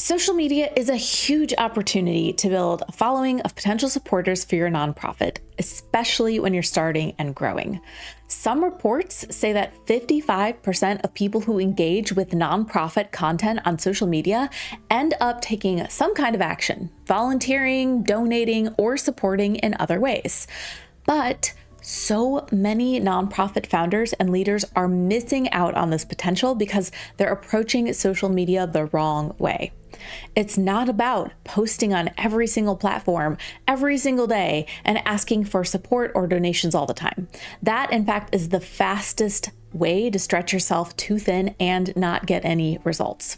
Social media is a huge opportunity to build a following of potential supporters for your nonprofit, especially when you're starting and growing. Some reports say that 55% of people who engage with nonprofit content on social media end up taking some kind of action, volunteering, donating, or supporting in other ways. But so many nonprofit founders and leaders are missing out on this potential because they're approaching social media the wrong way. It's not about posting on every single platform every single day and asking for support or donations all the time. That, in fact, is the fastest way to stretch yourself too thin and not get any results.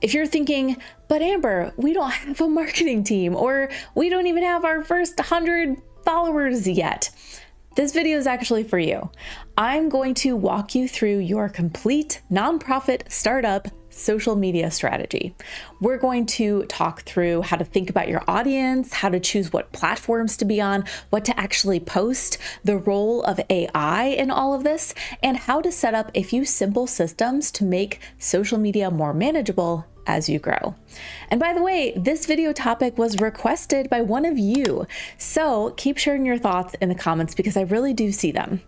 If you're thinking, but Amber, we don't have a marketing team, or we don't even have our first 100 followers yet, this video is actually for you. I'm going to walk you through your complete nonprofit startup social media strategy. We're going to talk through how to think about your audience, how to choose what platforms to be on, what to actually post, the role of AI in all of this, and how to set up a few simple systems to make social media more manageable as you grow. And by the way, this video topic was requested by one of you, so keep sharing your thoughts in the comments because I really do see them.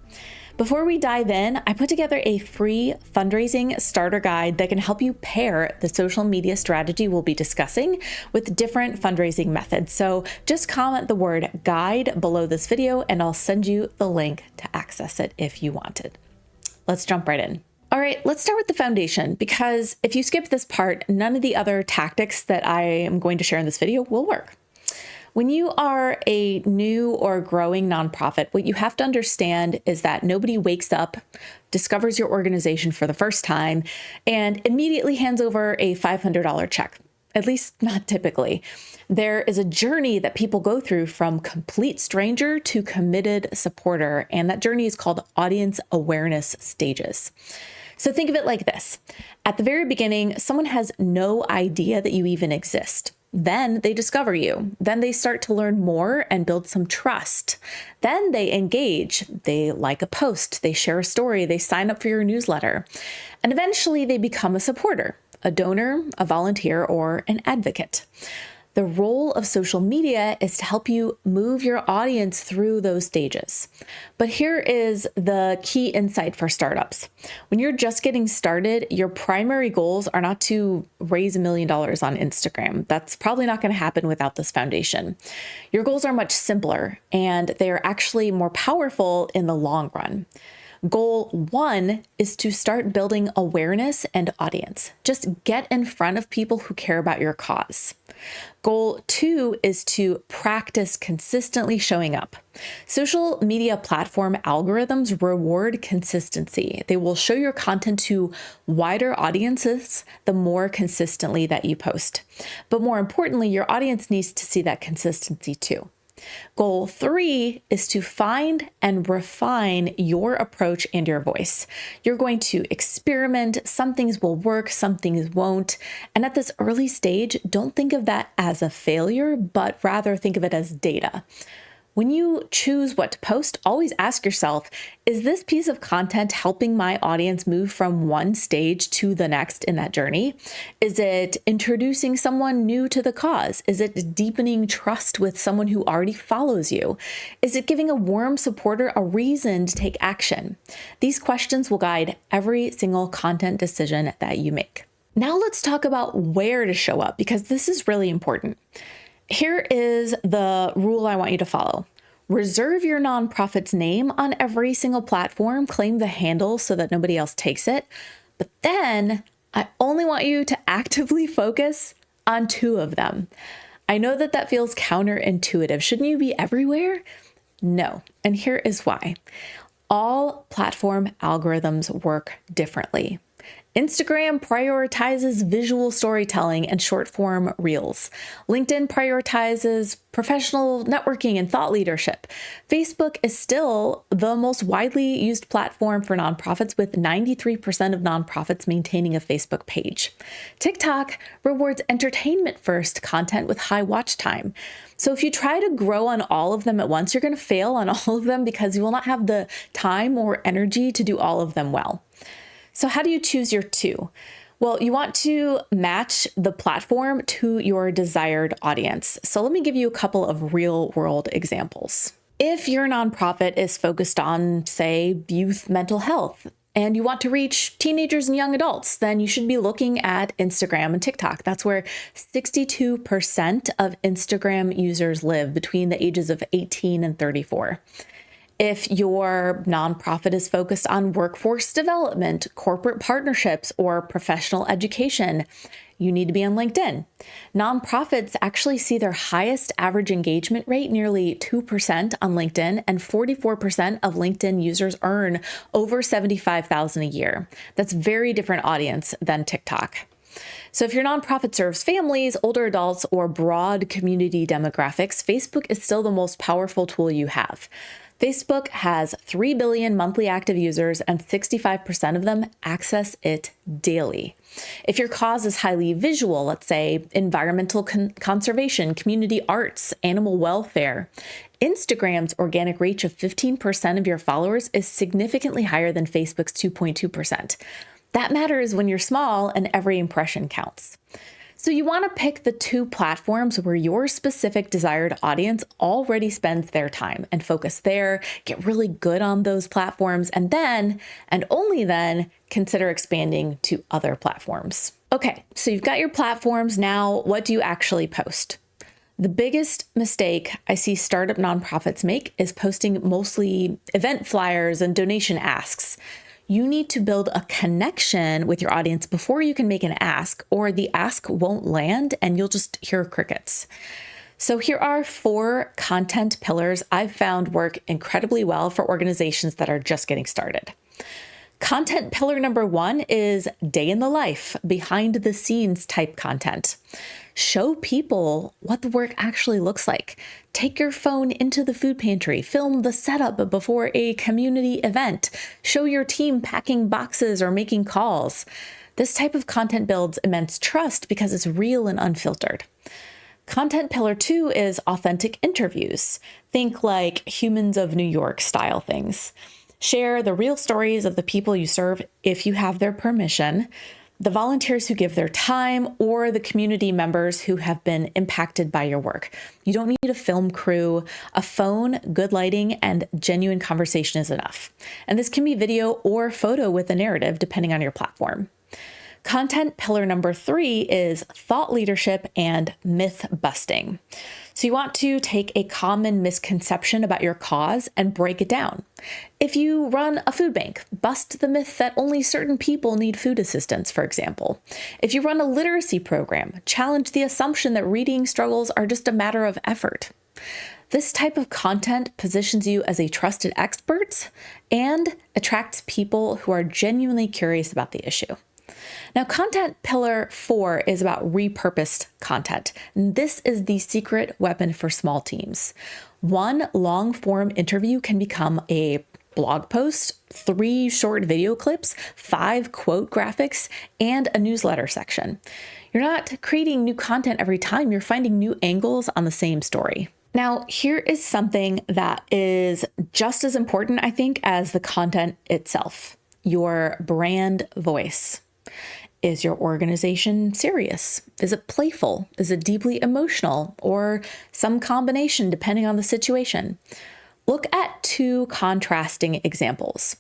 Before we dive in, I put together a free fundraising starter guide that can help you pair the social media strategy we'll be discussing with different fundraising methods. So just comment the word guide below this video and I'll send you the link to access it if you want it. Let's jump right in. All right, let's start with the foundation, because if you skip this part, none of the other tactics that I am going to share in this video will work. When you are a new or growing nonprofit, what you have to understand is that nobody wakes up, discovers your organization for the first time, and immediately hands over a $500 check. At least not typically. There is a journey that people go through from complete stranger to committed supporter, and that journey is called audience awareness stages. So think of it like this. At the very beginning, someone has no idea that you even exist. Then they discover you. Then they start to learn more and build some trust. Then they engage. They like a post. They share a story. They sign up for your newsletter. And eventually they become a supporter, a donor, a volunteer, or an advocate. The role of social media is to help you move your audience through those stages. But here is the key insight for startups. When you're just getting started, your primary goals are not to raise $1 million on Instagram. That's probably not going to happen without this foundation. Your goals are much simpler, and they are actually more powerful in the long run. Goal 1 is to start building awareness and audience. Just get in front of people who care about your cause. Goal 2 is to practice consistently showing up. Social media platform algorithms reward consistency. They will show your content to wider audiences the more consistently that you post. But more importantly, your audience needs to see that consistency too. Goal 3 is to find and refine your approach and your voice. You're going to experiment. Some things will work, some things won't. And at this early stage, don't think of that as a failure, but rather think of it as data. When you choose what to post, always ask yourself, is this piece of content helping my audience move from one stage to the next in that journey? Is it introducing someone new to the cause? Is it deepening trust with someone who already follows you? Is it giving a warm supporter a reason to take action? These questions will guide every single content decision that you make. Now let's talk about where to show up, because this is really important. Here is the rule I want you to follow. Reserve your nonprofit's name on every single platform, claim the handle so that nobody else takes it. But then I only want you to actively focus on 2 of them. I know that that feels counterintuitive. Shouldn't you be everywhere? No. And here is why. All platform algorithms work differently. Instagram prioritizes visual storytelling and short form reels. LinkedIn prioritizes professional networking and thought leadership. Facebook is still the most widely used platform for nonprofits, with 93% of nonprofits maintaining a Facebook page. TikTok rewards entertainment first content with high watch time. So if you try to grow on all of them at once, you're going to fail on all of them because you will not have the time or energy to do all of them well. So how do you choose your 2? Well, you want to match the platform to your desired audience. So let me give you a couple of real world examples. If your nonprofit is focused on, say, youth mental health, and you want to reach teenagers and young adults, then you should be looking at Instagram and TikTok. That's where 62% of Instagram users live between the ages of 18 and 34. If your nonprofit is focused on workforce development, corporate partnerships, or professional education, you need to be on LinkedIn. Nonprofits actually see their highest average engagement rate, nearly 2% on LinkedIn, and 44% of LinkedIn users earn over $75,000 a year. That's a very different audience than TikTok. So if your nonprofit serves families, older adults, or broad community demographics, Facebook is still the most powerful tool you have. Facebook has 3 billion monthly active users, and 65% of them access it daily. If your cause is highly visual, let's say environmental conservation, community arts, animal welfare, Instagram's organic reach of 15% of your followers is significantly higher than Facebook's 2.2%. That matters when you're small and every impression counts. So you want to pick the two platforms where your specific desired audience already spends their time and focus there, get really good on those platforms, and then, and only then, consider expanding to other platforms. Okay, so you've got your platforms. Now, what do you actually post? The biggest mistake I see startup nonprofits make is posting mostly event flyers and donation asks. You need to build a connection with your audience before you can make an ask, or the ask won't land and you'll just hear crickets. So here are 4 content pillars I've found work incredibly well for organizations that are just getting started. Content pillar number 1 is day in the life, behind the scenes type content. Show people what the work actually looks like. Take your phone into the food pantry, film the setup before a community event, show your team packing boxes or making calls. This type of content builds immense trust because it's real and unfiltered. Content pillar 2 is authentic interviews. Think like Humans of New York style things. Share the real stories of the people you serve if you have their permission, the volunteers who give their time, or the community members who have been impacted by your work. You don't need a film crew. A phone, good lighting, and genuine conversation is enough. And this can be video or photo with a narrative, depending on your platform. Content pillar number 3 is thought leadership and myth busting. So you want to take a common misconception about your cause and break it down. If you run a food bank, bust the myth that only certain people need food assistance, for example. If you run a literacy program, challenge the assumption that reading struggles are just a matter of effort. This type of content positions you as a trusted expert and attracts people who are genuinely curious about the issue. Now, content pillar 4 is about repurposed content. And this is the secret weapon for small teams. One long form interview can become a blog post, 3 short video clips, 5 quote graphics, and a newsletter section. You're not creating new content every time, you're finding new angles on the same story. Now, here is something that is just as important, I think, as the content itself: your brand voice. Is your organization serious? Is it playful? Is it deeply emotional? Or some combination, depending on the situation? Look at 2 contrasting examples.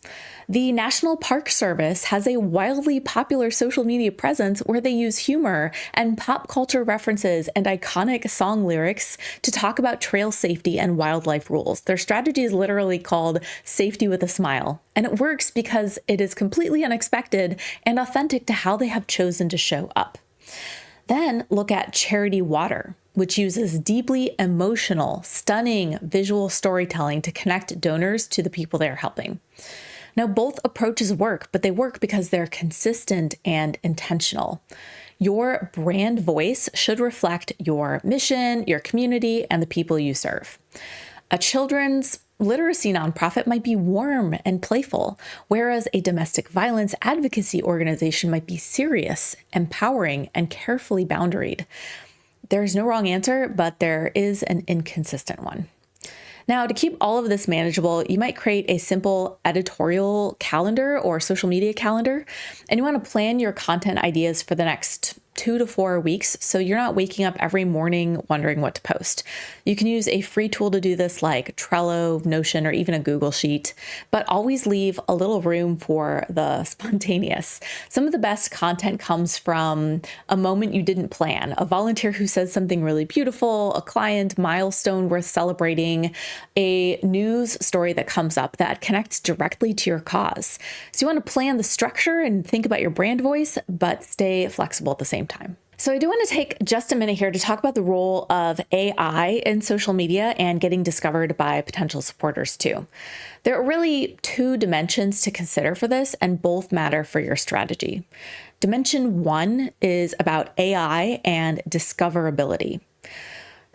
The National Park Service has a wildly popular social media presence where they use humor and pop culture references and iconic song lyrics to talk about trail safety and wildlife rules. Their strategy is literally called Safety with a Smile, and it works because it is completely unexpected and authentic to how they have chosen to show up. Then look at Charity Water, which uses deeply emotional, stunning visual storytelling to connect donors to the people they are helping. Now, both approaches work, but they work because they're consistent and intentional. Your brand voice should reflect your mission, your community, and the people you serve. A children's literacy nonprofit might be warm and playful, whereas a domestic violence advocacy organization might be serious, empowering, and carefully boundaried. There's no wrong answer, but there is an inconsistent one. Now, to keep all of this manageable, you might create a simple editorial calendar or social media calendar, and you want to plan your content ideas for the next 2 to 4 weeks so you're not waking up every morning wondering what to post. You can use a free tool to do this like Trello, Notion, or even a Google Sheet, but always leave a little room for the spontaneous. Some of the best content comes from a moment you didn't plan, a volunteer who says something really beautiful, a client milestone worth celebrating, a news story that comes up that connects directly to your cause. So you want to plan the structure and think about your brand voice, but stay flexible at the same time. So I do want to take just a minute here to talk about the role of AI in social media and getting discovered by potential supporters too. There are really two dimensions to consider for this, and both matter for your strategy. Dimension one is about AI and discoverability.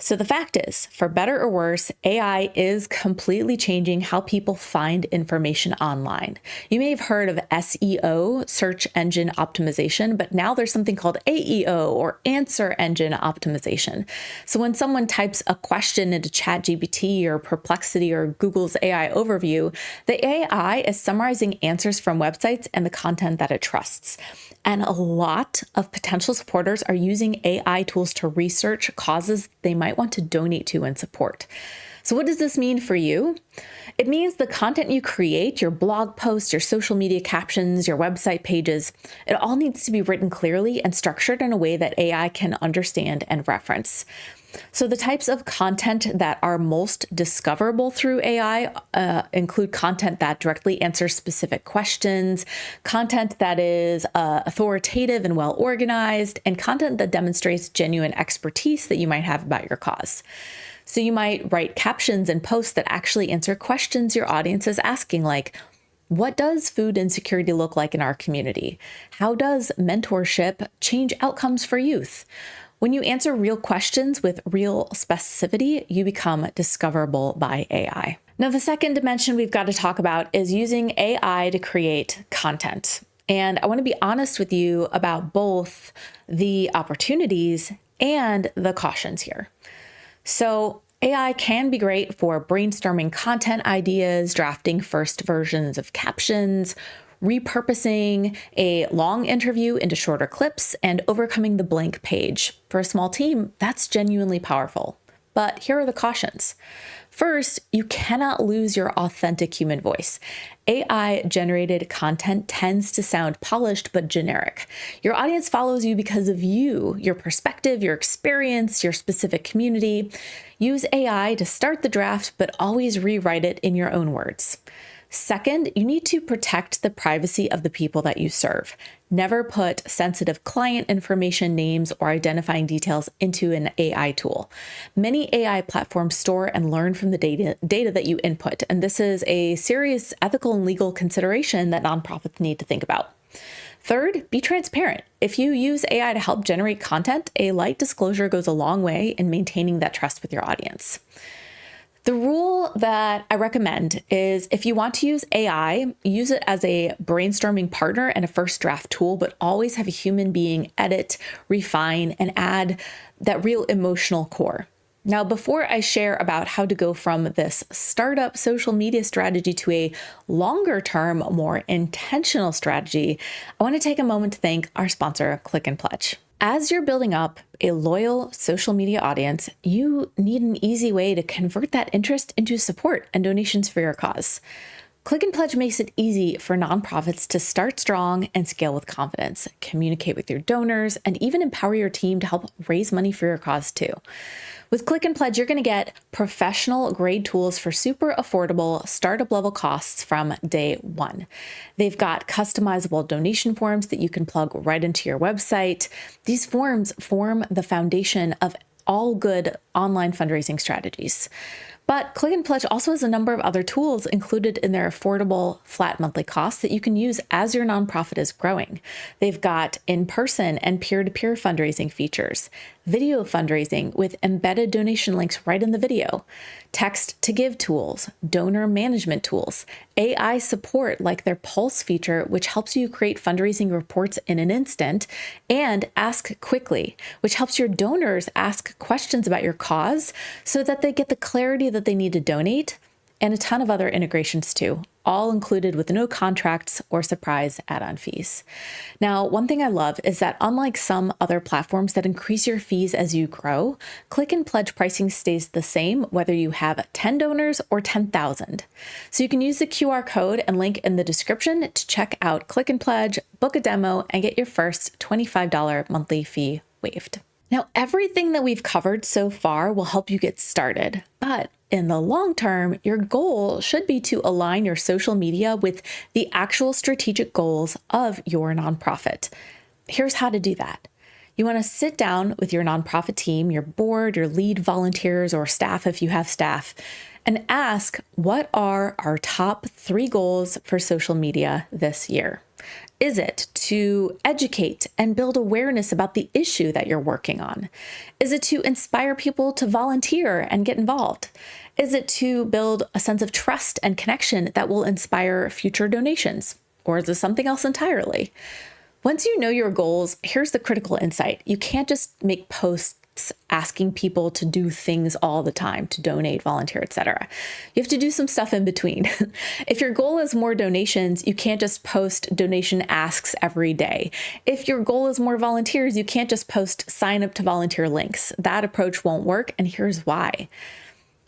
So the fact is, for better or worse, AI is completely changing how people find information online. You may have heard of SEO, search engine optimization, but now there's something called AEO, or answer engine optimization. So when someone types a question into ChatGPT or Perplexity or Google's AI overview, the AI is summarizing answers from websites and the content that it trusts. And a lot of potential supporters are using AI tools to research causes they might want to donate to and support. So what does this mean for you? It means the content you create, your blog posts, your social media captions, your website pages, it all needs to be written clearly and structured in a way that AI can understand and reference. So the types of content that are most discoverable through AI include content that directly answers specific questions, content that is authoritative and well organized, and content that demonstrates genuine expertise that you might have about your cause. So you might write captions and posts that actually answer questions your audience is asking, like, what does food insecurity look like in our community? How does mentorship change outcomes for youth? When you answer real questions with real specificity, you become discoverable by AI. Now, the second dimension we've got to talk about is using AI to create content. And I want to be honest with you about both the opportunities and the cautions here. So AI can be great for brainstorming content ideas, drafting first versions of captions, repurposing a long interview into shorter clips, and overcoming the blank page. For a small team, that's genuinely powerful. But here are the cautions. First, you cannot lose your authentic human voice. AI-generated content tends to sound polished but generic. Your audience follows you because of you, your perspective, your experience, your specific community. Use AI to start the draft, but always rewrite it in your own words. Second, you need to protect the privacy of the people that you serve. Never put sensitive client information, names, or identifying details into an AI tool. Many AI platforms store and learn from the data that you input, and this is a serious ethical and legal consideration that nonprofits need to think about. Third, be transparent. If you use AI to help generate content, a light disclosure goes a long way in maintaining that trust with your audience. The rule that I recommend is if you want to use AI, use it as a brainstorming partner and a first draft tool, but always have a human being edit, refine, and add that real emotional core. Now, before I share about how to go from this startup social media strategy to a longer term, more intentional strategy, I want to take a moment to thank our sponsor, Click and Pledge. As you're building up a loyal social media audience, you need an easy way to convert that interest into support and donations for your cause. Click and Pledge makes it easy for nonprofits to start strong and scale with confidence, communicate with your donors, and even empower your team to help raise money for your cause too. With Click and Pledge, you're going to get professional grade tools for super affordable startup level costs from day one. They've got customizable donation forms that you can plug right into your website. These forms form the foundation of all good online fundraising strategies. But Click and Pledge also has a number of other tools included in their affordable flat monthly costs that you can use as your nonprofit is growing. They've got in-person and peer-to-peer fundraising features, video fundraising with embedded donation links right in the video, text to give tools, donor management tools, AI support like their Pulse feature, which helps you create fundraising reports in an instant, and Ask Quickly, which helps your donors ask questions about your cause so that they get the clarity that they need to donate, and a ton of other integrations too, all included with no contracts or surprise add-on fees. Now, one thing I love is that unlike some other platforms that increase your fees as you grow, Click and Pledge pricing stays the same whether you have 10 donors or 10,000. So you can use the QR code and link in the description to check out Click and Pledge, book a demo, and get your first $25 monthly fee waived. Now, everything that we've covered so far will help you get started, but in the long term, your goal should be to align your social media with the actual strategic goals of your nonprofit. Here's how to do that. You want to sit down with your nonprofit team, your board, your lead volunteers, or staff if you have staff, and ask, what are our top 3 goals for social media this year? Is it to educate and build awareness about the issue that you're working on? Is it to inspire people to volunteer and get involved? Is it to build a sense of trust and connection that will inspire future donations? Or is this something else entirely? Once you know your goals, here's the critical insight. You can't just make posts asking people to do things all the time, to donate, volunteer, etc. You have to do some stuff in between. If your goal is more donations, you can't just post donation asks every day. If your goal is more volunteers, you can't just post sign up to volunteer links. That approach won't work, and here's why.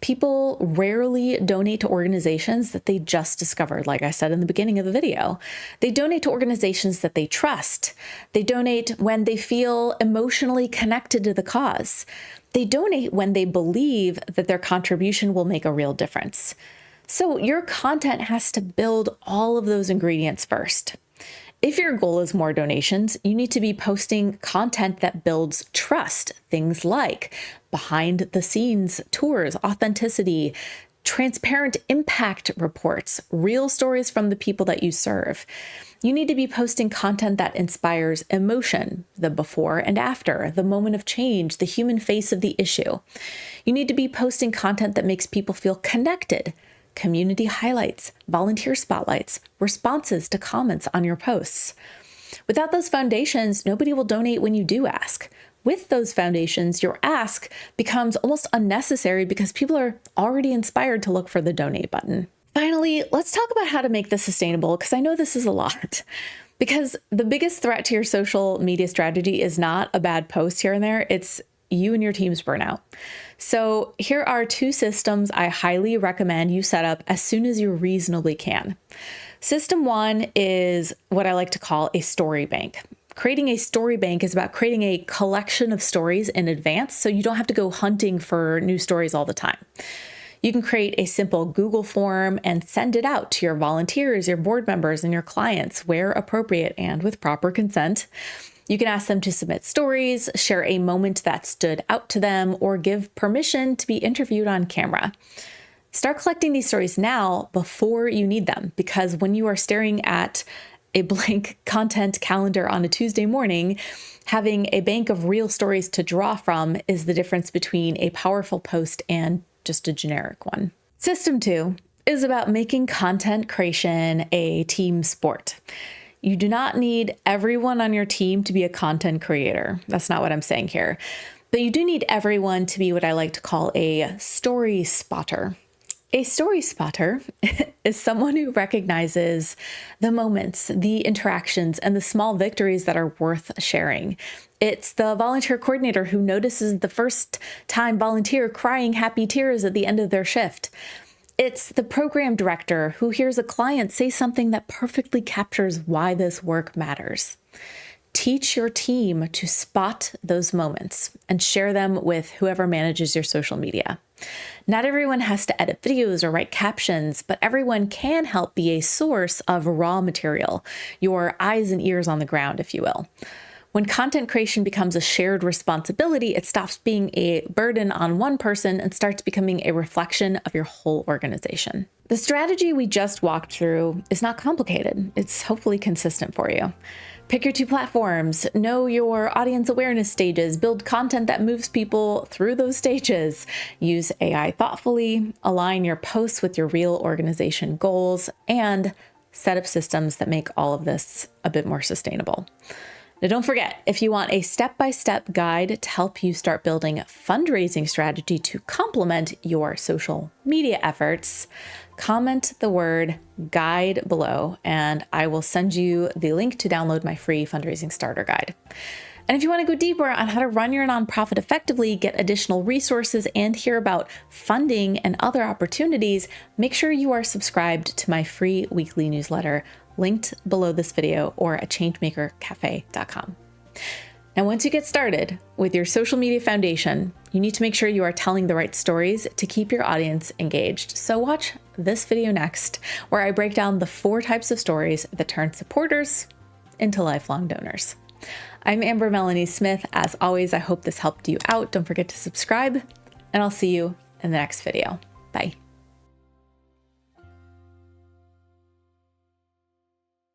People rarely donate to organizations that they just discovered, like I said in the beginning of the video. They donate to organizations that they trust. They donate when they feel emotionally connected to the cause. They donate when they believe that their contribution will make a real difference. So your content has to build all of those ingredients first. If your goal is more donations, you need to be posting content that builds trust, things like behind the scenes tours, authenticity, transparent impact reports, real stories from the people that you serve. You need to be posting content that inspires emotion, the before and after, the moment of change, the human face of the issue. You need to be posting content that makes people feel connected, community highlights, volunteer spotlights, responses to comments on your posts. Without those foundations, nobody will donate when you do ask. With those foundations, your ask becomes almost unnecessary because people are already inspired to look for the donate button. Finally, let's talk about how to make this sustainable, because I know this is a lot. Because the biggest threat to your social media strategy is not a bad post here and there, it's you and your team's burnout. So here are 2 systems I highly recommend you set up as soon as you reasonably can. System 1 is what I like to call a story bank. Creating a story bank is about creating a collection of stories in advance so you don't have to go hunting for new stories all the time. You can create a simple Google form and send it out to your volunteers, your board members, and your clients where appropriate and with proper consent. You can ask them to submit stories, share a moment that stood out to them, or give permission to be interviewed on camera. Start collecting these stories now before you need them, because when you are staring at a blank content calendar on a Tuesday morning, having a bank of real stories to draw from is the difference between a powerful post and just a generic one. System 2 is about making content creation a team sport. You do not need everyone on your team to be a content creator. That's not what I'm saying here. But you do need everyone to be what I like to call a story spotter. A story spotter is someone who recognizes the moments, the interactions, and the small victories that are worth sharing. It's the volunteer coordinator who notices the first time volunteer crying happy tears at the end of their shift. It's the program director who hears a client say something that perfectly captures why this work matters. Teach your team to spot those moments and share them with whoever manages your social media. Not everyone has to edit videos or write captions, but everyone can help be a source of raw material, your eyes and ears on the ground, if you will. When content creation becomes a shared responsibility, it stops being a burden on one person and starts becoming a reflection of your whole organization. The strategy we just walked through is not complicated. It's hopefully consistent for you. Pick your two platforms, know your audience awareness stages, build content that moves people through those stages, use AI thoughtfully, align your posts with your real organization goals, and set up systems that make all of this a bit more sustainable. Now, don't forget, if you want a step-by-step guide to help you start building a fundraising strategy to complement your social media efforts, comment the word guide below, and I will send you the link to download my free fundraising starter guide. And if you want to go deeper on how to run your nonprofit effectively, get additional resources, and hear about funding and other opportunities, make sure you are subscribed to my free weekly newsletter, linked below this video or at changemakercafe.com. Now, once you get started with your social media foundation, you need to make sure you are telling the right stories to keep your audience engaged. So watch this video next, where I break down the 4 types of stories that turn supporters into lifelong donors. I'm Amber Melanie Smith. As always, I hope this helped you out. Don't forget to subscribe, and I'll see you in the next video. Bye.